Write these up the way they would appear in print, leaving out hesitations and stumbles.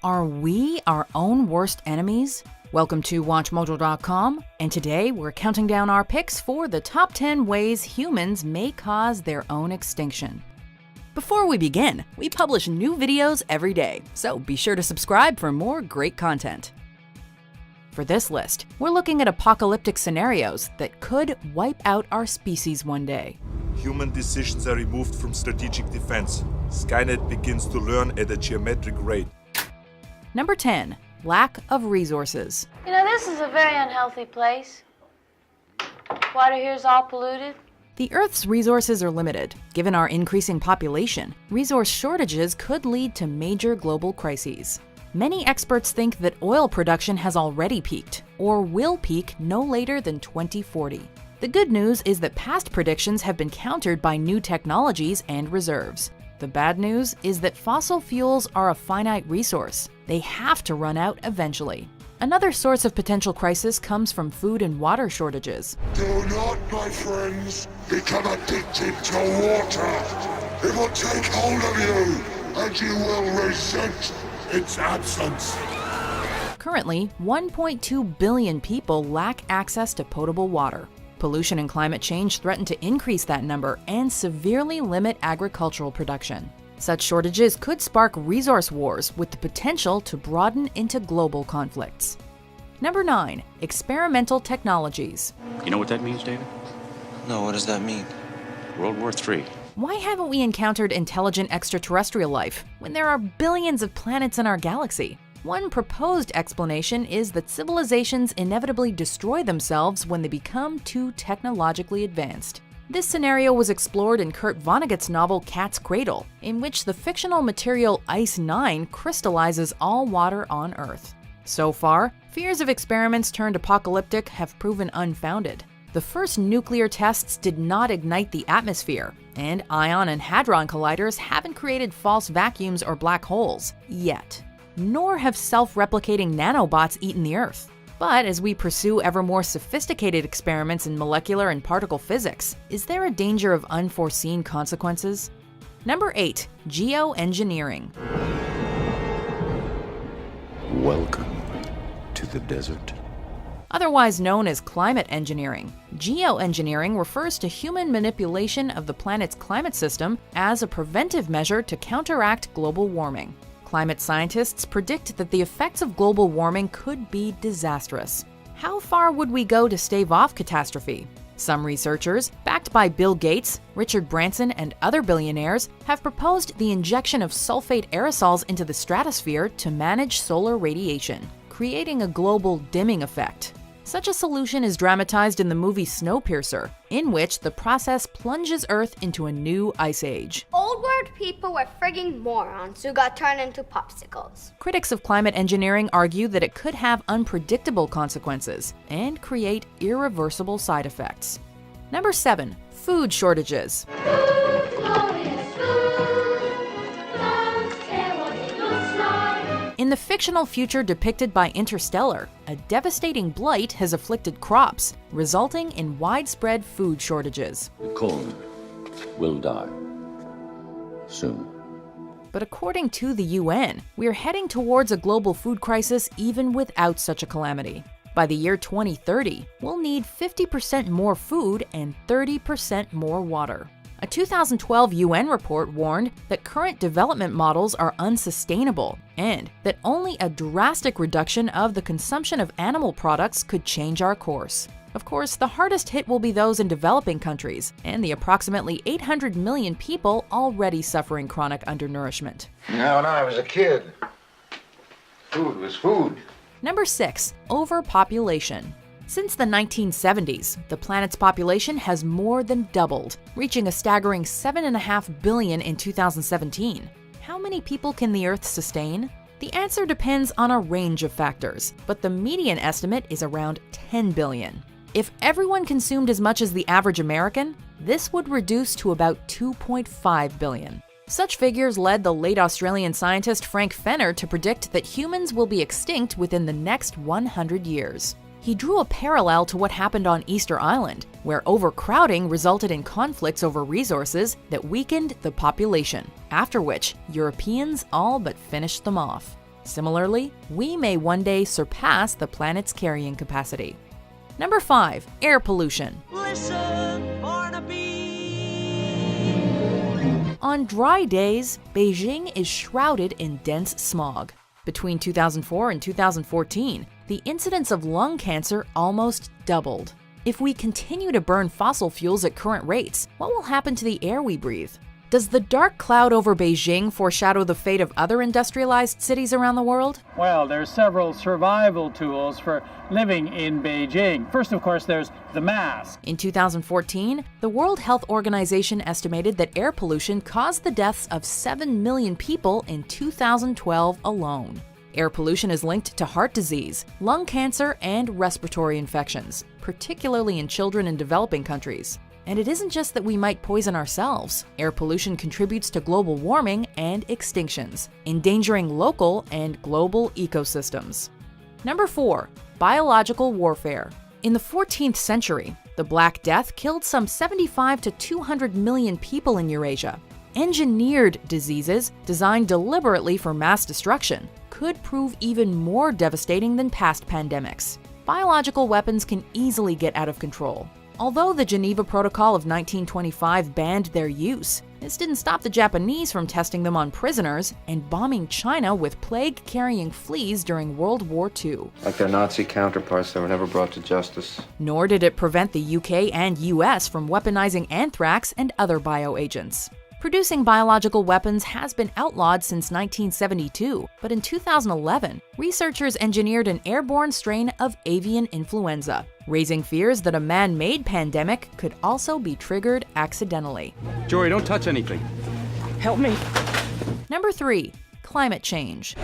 Are we our own worst enemies? Welcome to WatchMojo.com, and today we're counting down our picks for the top 10 ways humans may cause their own extinction. Before we begin, we publish new videos every day, so be sure to subscribe for more great content. For this list, we're looking at apocalyptic scenarios that could wipe out our species one day. Human decisions are removed from strategic defense. Skynet begins to learn at a geometric rate. Number 10. Lack of resources. You know, this is a very unhealthy place. Water here is all polluted. The Earth's resources are limited. Given our increasing population, resource shortages could lead to major global crises. Many experts think that oil production has already peaked, or will peak no later than 2040. The good news is that past predictions have been countered by new technologies and reserves. The bad news is that fossil fuels are a finite resource. They have to run out eventually. Another source of potential crisis comes from food and water shortages. Do not, my friends, become addicted to water. It will take hold of you, and you will resent its absence. Currently, 1.2 billion people lack access to potable water. Pollution and climate change threaten to increase that number and severely limit agricultural production. Such shortages could spark resource wars with the potential to broaden into global conflicts. Number 9. Experimental technologies. You know what that means, David? No, what does that mean? World War III. Why haven't we encountered intelligent extraterrestrial life when there are billions of planets in our galaxy? One proposed explanation is that civilizations inevitably destroy themselves when they become too technologically advanced. This scenario was explored in Kurt Vonnegut's novel Cat's Cradle, in which the fictional material Ice-9 crystallizes all water on Earth. So far, fears of experiments turned apocalyptic have proven unfounded. The first nuclear tests did not ignite the atmosphere, and ion and hadron colliders haven't created false vacuums or black holes, yet. Nor have self-replicating nanobots eaten the Earth. But as we pursue ever more sophisticated experiments in molecular and particle physics, is there a danger of unforeseen consequences? Number 8. Geoengineering. Welcome to the desert. Otherwise known as climate engineering, geoengineering refers to human manipulation of the planet's climate system as a preventive measure to counteract global warming. Climate scientists predict that the effects of global warming could be disastrous. How far would we go to stave off catastrophe? Some researchers, backed by Bill Gates, Richard Branson, and other billionaires, have proposed the injection of sulfate aerosols into the stratosphere to manage solar radiation, creating a global dimming effect. Such a solution is dramatized in the movie Snowpiercer, in which the process plunges Earth into a new ice age. Old world people were frigging morons who got turned into popsicles. Critics of climate engineering argue that it could have unpredictable consequences and create irreversible side effects. Number 7. Food shortages. In the fictional future depicted by Interstellar, a devastating blight has afflicted crops, resulting in widespread food shortages. The corn will die soon. But according to the UN, we are heading towards a global food crisis even without such a calamity. By the year 2030, we'll need 50% more food and 30% more water. A 2012 UN report warned that current development models are unsustainable and that only a drastic reduction of the consumption of animal products could change our course. Of course, the hardest hit will be those in developing countries and the approximately 800 million people already suffering chronic undernourishment. Now, when I was a kid, food was food. Number 6. Overpopulation. Since the 1970s, the planet's population has more than doubled, reaching a staggering 7.5 billion in 2017. How many people can the Earth sustain? The answer depends on a range of factors, but the median estimate is around 10 billion. If everyone consumed as much as the average American, this would reduce to about 2.5 billion. Such figures led the late Australian scientist Frank Fenner to predict that humans will be extinct within the next 100 years. He drew a parallel to what happened on Easter Island, where overcrowding resulted in conflicts over resources that weakened the population, after which Europeans all but finished them off. Similarly, we may one day surpass the planet's carrying capacity. Number 5. Air pollution. On dry days, Beijing is shrouded in dense smog. Between 2004 and 2014, the incidence of lung cancer almost doubled. If we continue to burn fossil fuels at current rates, what will happen to the air we breathe? Does the dark cloud over Beijing foreshadow the fate of other industrialized cities around the world? Well, there's several survival tools for living in Beijing. First, of course, there's the mask. In 2014, the World Health Organization estimated that air pollution caused the deaths of 7 million people in 2012 alone. Air pollution is linked to heart disease, lung cancer, and respiratory infections, particularly in children in developing countries. And it isn't just that we might poison ourselves. Air pollution contributes to global warming and extinctions, endangering local and global ecosystems. Number 4. Biological warfare. In the 14th century, the Black Death killed some 75 to 200 million people in Eurasia. Engineered diseases, designed deliberately for mass destruction, could prove even more devastating than past pandemics. Biological weapons can easily get out of control. Although the Geneva Protocol of 1925 banned their use, this didn't stop the Japanese from testing them on prisoners and bombing China with plague-carrying fleas during World War II. Like their Nazi counterparts that were never brought to justice. Nor did it prevent the UK and US from weaponizing anthrax and other bioagents. Producing biological weapons has been outlawed since 1972, but in 2011, researchers engineered an airborne strain of avian influenza, raising fears that a man-made pandemic could also be triggered accidentally. Jory, don't touch anything. Help me. Number 3. Climate change.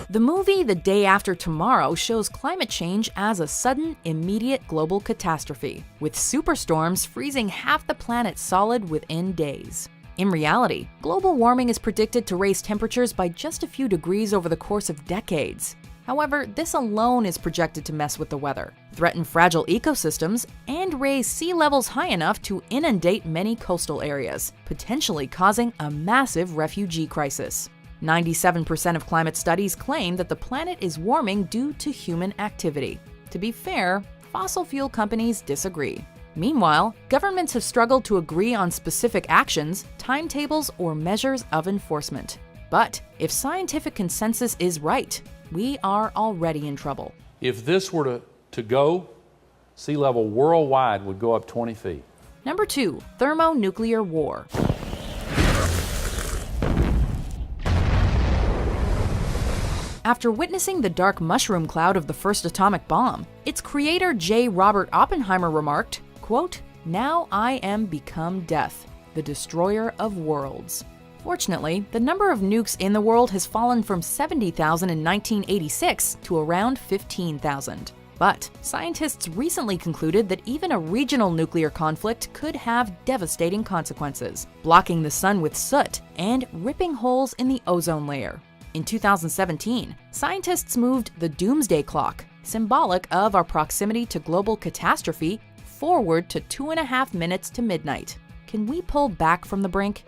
The movie The Day After Tomorrow shows climate change as a sudden, immediate global catastrophe, with superstorms freezing half the planet solid within days. In reality, global warming is predicted to raise temperatures by just a few degrees over the course of decades. However, this alone is projected to mess with the weather, threaten fragile ecosystems, and raise sea levels high enough to inundate many coastal areas, potentially causing a massive refugee crisis. 97% of climate studies claim that the planet is warming due to human activity. To be fair, fossil fuel companies disagree. Meanwhile, governments have struggled to agree on specific actions, timetables, or measures of enforcement. But if scientific consensus is right, we are already in trouble. If this were to go, sea level worldwide would go up 20 feet. Number 2. Thermonuclear war. After witnessing the dark mushroom cloud of the first atomic bomb, its creator J. Robert Oppenheimer remarked, quote, "Now I am become death, the destroyer of worlds." Fortunately, the number of nukes in the world has fallen from 70,000 in 1986 to around 15,000. But scientists recently concluded that even a regional nuclear conflict could have devastating consequences, blocking the sun with soot and ripping holes in the ozone layer. In 2017, scientists moved the doomsday clock, symbolic of our proximity to global catastrophe, forward to 2.5 minutes to midnight. Can we pull back from the brink?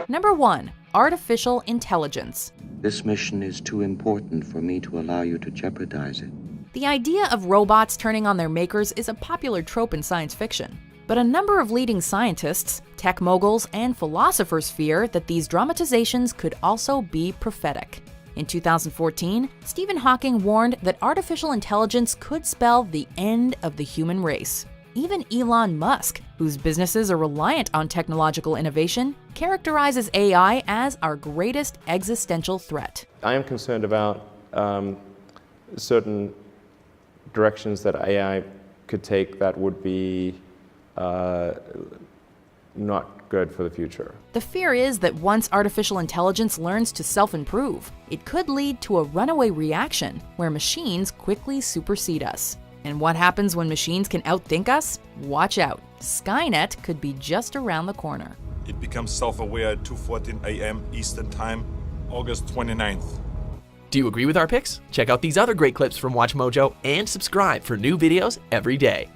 Number 1. Artificial intelligence. This mission is too important for me to allow you to jeopardize it. The idea of robots turning on their makers is a popular trope in science fiction. But a number of leading scientists, tech moguls, and philosophers fear that these dramatizations could also be prophetic. In 2014, Stephen Hawking warned that artificial intelligence could spell the end of the human race. Even Elon Musk, whose businesses are reliant on technological innovation, characterizes AI as our greatest existential threat. I am concerned about certain directions that AI could take that would be not good for the future. The fear is that once artificial intelligence learns to self-improve, it could lead to a runaway reaction where machines quickly supersede us. And what happens when machines can outthink us? Watch out. Skynet could be just around the corner. It becomes self-aware at 2:14 a.m. Eastern Time, August 29th. Do you agree with our picks? Check out these other great clips from WatchMojo and subscribe for new videos every day.